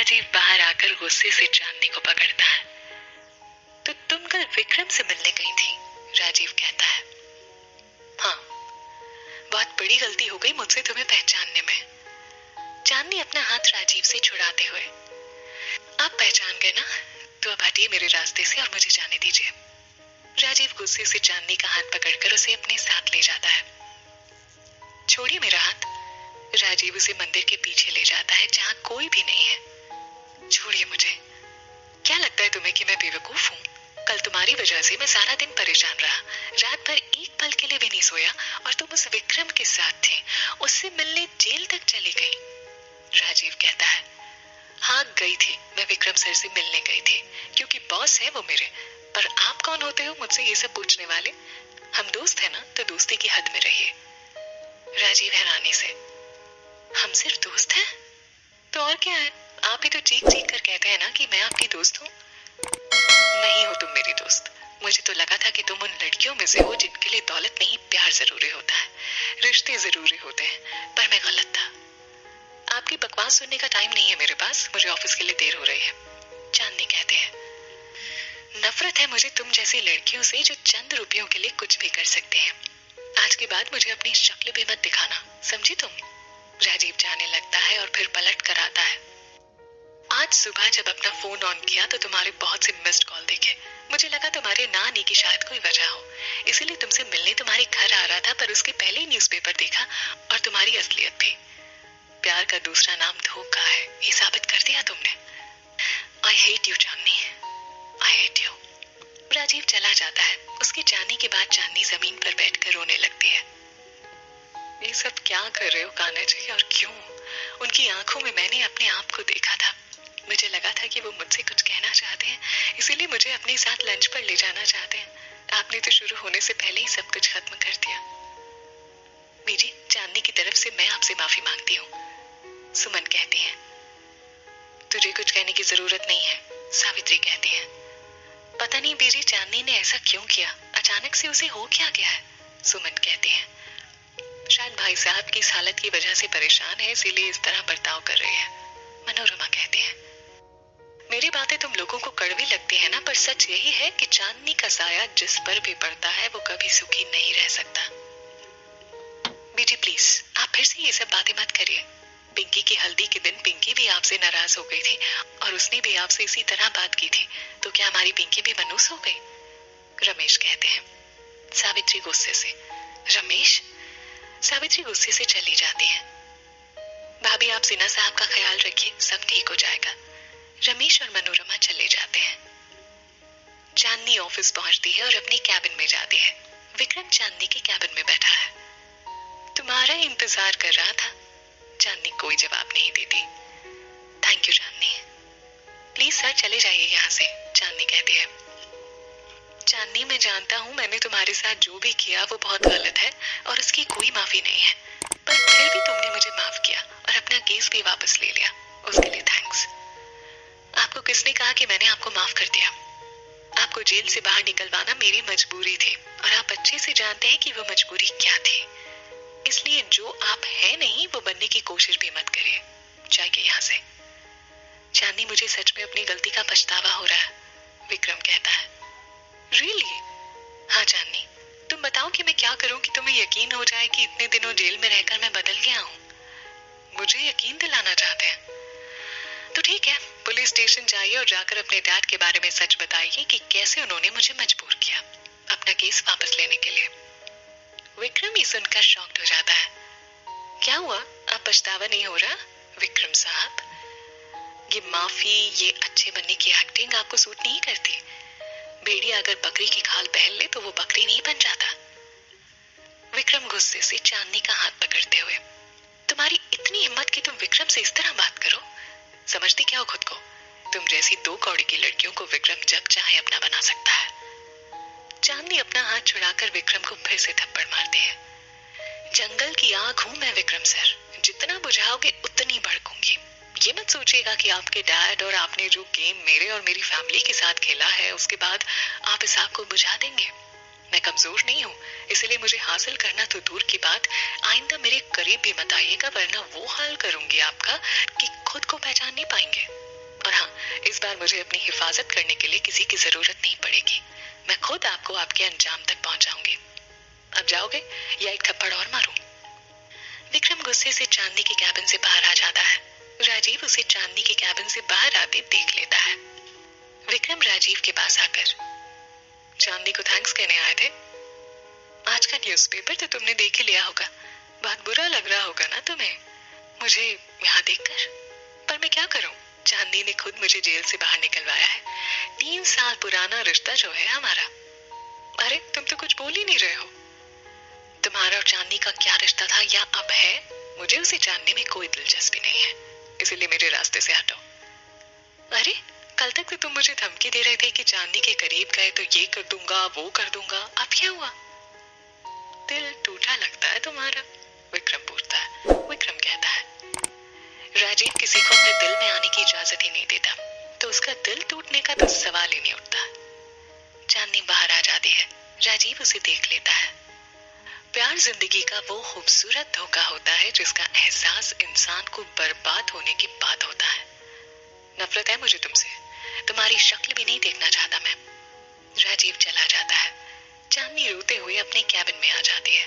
राजीव बाहर आकर गुस्से से चांदनी को पकड़ता है। तो तुम कल विक्रम से मिलने गई थी, राजीव कहता है। हाँ, बहुत बड़ी गलती हो गई मुझसे तुम्हें पहचानने में। चांदनी अपना हाथ राजीव से छुड़ाते हुए, आप पहचान गए ना, तो अब हटिए मेरे रास्ते से और मुझे जाने दीजिए। राजीव गुस्से से चांदनी का हाथ पकड़कर उसे अपने साथ ले जाता है। छोड़िए मेरा हाथ। राजीव उसे मंदिर के पीछे ले जाता है जहां कोई भी नहीं है। छोड़िए मुझे। क्या लगता है तुम्हें कि मैं बेवकूफ हूँ? कल तुम्हारी वजह से मैं सारा दिन परेशान रहा, रात भर एक पल के लिए भी नहीं सोया, और तुम उस विक्रम के साथ थे, उससे मिलने जेल तक चली गई। राजीव कहता है, हाँ गई थी, मैं विक्रम सर से मिलने गई थी, क्योंकि बॉस है वो मेरे। पर आप कौन होते हो मुझसे ये सब पूछने वाले? हम दोस्त है ना, तो दोस्ती की हद में रहिए। राजीव हैरानी से, हम सिर्फ दोस्त हैं? तो और क्या है? आप ही तो चीख चीख कर कहते हैं ना कि मैं आपकी दोस्त हूँ। नहीं हो तुम मेरी दोस्त। मुझे तो लगा था कि तुम उन लड़कियों में से हो जिनके लिए दौलत नहीं, प्यार जरूरी होता है, रिश्ते जरूरी होते हैं। पर मैं गलत था। आपकी बकवास सुनने का टाइम नहीं है मेरे पास, मुझे ऑफिस के लिए देर हो रही है। चांदनी कहते हैं, नफरत है मुझे तुम जैसी लड़कियों से जो चंद रुपयों के लिए कुछ भी कर सकते हैं। आज के बाद मुझे अपनी शक्ल भी मत दिखाना, समझी तुम? राजीव जाने लगता है और फिर पलट कर आता है। आज सुबह जब अपना फोन ऑन किया तो तुम्हारे बहुत से मिस्ड कॉल देखे। मुझे लगा तुम्हारे ना आने की शायद कोई वजह हो, इसीलिए तुमसे मिलने तुम्हारे घर आ रहा था, पर उसके पहले ही न्यूज़पेपर देखा और तुम्हारी असलियत थी। प्यार का दूसरा नाम धोखा है, ये साबित कर दिया तुमने। I hate you Chandni, I hate you. Rajiv चला जाता है। उसके जाने के बाद चांदनी जमीन पर बैठकर रोने लगती है। ये सब क्या कर रहे हो कान्हा जी, और क्यों? उनकी आंखों में मैंने अपने आप को देखा था। मुझे लगा था कि वो मुझसे कुछ कहना चाहते हैं, इसीलिए मुझे अपने साथ लंच पर ले जाना चाहते हैं। आपने तो शुरू होने से पहले ही सब कुछ खत्म कर दिया। बीजी, चांदनी की तरफ से मैं आपसे माफी मांगती हूँ, सुमन कहती है। तुझे कुछ कहने की जरूरत नहीं है, सावित्री कहती है। पता नहीं बीजी, चांदनी ने ऐसा क्यों किया, अचानक से उसे हो क्या गया है, सुमन कहती है। शायद भाई साहब की इस हालत की वजह से परेशान है, इसीलिए इस तरह बर्ताव कर रही है, मनोरमा कहती है। मेरी बातें तुम लोगों को कड़वी लगती है ना, पर सच यही है कि चांदनी का साया जिस पर भी पड़ता है वो कभी सुखी नहीं रह सकता। बीजी प्लीज, आप फिर से ये सब बातें मत करिए। पिंकी की हल्दी के दिन पिंकी भी आपसे नाराज हो गई थी और उसने भी आपसे इसी तरह बात की थी, तो क्या हमारी पिंकी भी मनूस हो गई? रमेश कहते हैं। सावित्री गुस्से से, रमेश? सावित्री गुस्से से चली जाती है। भाभी आप सिन्हा साहब का ख्याल रखिए, सब ठीक हो जाएगा। रमेश और मनोरमा चले जाते हैं। चांदनी ऑफिस पहुंचती है और अपनी कैबिन में जाती है। विक्रम चांदनी के कैबिन में बैठा है। तुम्हारा इंतजार कर रहा था। चांदनी कोई जवाब नहीं देती। Thank you Chandni. Please sir चले जाइए यहाँ से, चांदनी कहती है। चांदनी मैं जानता हूँ मैंने तुम्हारे साथ जो भी किया वो बहुत गलत है और उसकी कोई माफी नहीं है, पर फिर भी तुमने मुझे माफ किया और अपना केस भी वापस ले लिया, उसके लिए थैंक्स। आपको किसने कहा कि मैंने आपको माफ कर दिया? आपको जेल से बाहर निकलवाना मेरी मजबूरी थी और आप अच्छे से जानते हैं कि वो मजबूरी क्या थी, इसलिए जो आप है नहीं वो बनने की कोशिश भी मत करिए। जाइए यहाँ से। चांदनी मुझे सच में अपनी गलती का पछतावा हो रहा है, विक्रम कहता है। रियली? हाँ चांदनी, तुम बताओ कि मैं क्या करूं कि तुम्हें यकीन हो जाए कि इतने दिनों जेल में रहकर मैं बदल गया हूँ। मुझे यकीन दिलाना चाहते हैं तो ठीक है, पुलिस स्टेशन जाइए और जाकर अपने डैड के बारे में सच बताइए कि कैसे उन्होंने मुझे मजबूर किया अपना केस वापस लेने के लिए। विक्रम ये सुनकर शॉक्ड हो जाता है। क्या हुआ, आप पछतावा नहीं हो रहा? विक्रम साहब, ये माफी, ये अच्छे बनने की एक्टिंग आपको सूट नहीं करती। भेड़िया अगर बकरी की खाल पहन ले तो वो बकरी नहीं बन जाता। विक्रम गुस्से से चांदनी का हाथ पकड़ते हुए, तुम्हारी इतनी हिम्मत कि तुम विक्रम से इस तरह बात करो? समझती क्या हो खुद को? तुम जैसी दो कौड़ी की लड़कियों को विक्रम जब चाहे अपना बना सकता है। चांदनी अपना हाथ छुड़ाकर विक्रम को फिर से थप्पड़ मारती है। जंगल की आग हूं मैं विक्रम सर, जितना बुझाओगे उतनी भड़कूंगी। ये मत सोचिएगा कि आपके डैड और आपने जो गेम मेरे और मेरी फैमिली के साथ खेला है उसके बाद आप इस आग को बुझा देंगे। मैं कमजोर नहीं हूँ, इसलिए मुझे हासिल करना तो दूर की बात, आइंदा मेरे करीब भी मत आइएगा, वरना वो हाल करूंगी आपका कि खुद को पहचान नहीं पाएंगे। और हाँ, इस बार मुझे अपनी हिफाजत करने के लिए किसी की जरूरत नहीं पड़ेगी। मैं खुद आपको आपके अंजाम तक पहुंचाऊंगी। अब जाओगे या एक थप्पड़ और मारूं? विक्रम गुस्से से चांदनी के कैबिन से बाहर आ जाता है। राजीव उसे चांदनी के कैबिन से बाहर आते देख लेता है। विक्रम राजीव के पास आकर, चांदनी को थैंक्स कहने आए थे? आज का न्यूज़पेपर तो तुमने देख ही लिया होगा। बहुत बुरा लग रहा होगा ना तुम्हें मुझे यहाँ देखकर। पर मैं क्या करूं, चांदनी ने खुद मुझे जेल से बाहर निकलवाया है। 3 साल पुराना रिश्ता जो है हमारा। अरे तुम तो कुछ बोल ही नहीं रहे हो। तुम्हारा और चांदनी का क्या रिश्ता था या अब है, मुझे उसे जानने में कोई दिलचस्पी नहीं है, इसीलिए मेरे रास्ते से हटो। अरे कल तक तो तुम मुझे धमकी दे रहे थे कि चांदनी के करीब गए तो ये कर दूंगा वो कर दूंगा, अब क्या हुआ? दिल टूटा लगता है तुम्हारा? विक्रम पूछता है। विक्रम कहता है, राजीव किसी को अपने दिल में आने की इजाजत ही नहीं देता, तो उसका दिल टूटने का तो सवाल ही नहीं उठता। चांदनी बाहर आ जाती है। राजीव उसे देख लेता है। प्यार जिंदगी का वो खूबसूरत धोखा होता है जिसका एहसास इंसान को बर्बाद होने के बाद होता है। नफरत है मुझे तुमसे, तुम्हारी शक्ल भी नहीं देखना चाहता मैं। राजीव चला जाता है। चांदनी रोते हुए अपने कैबिन में आ जाती है।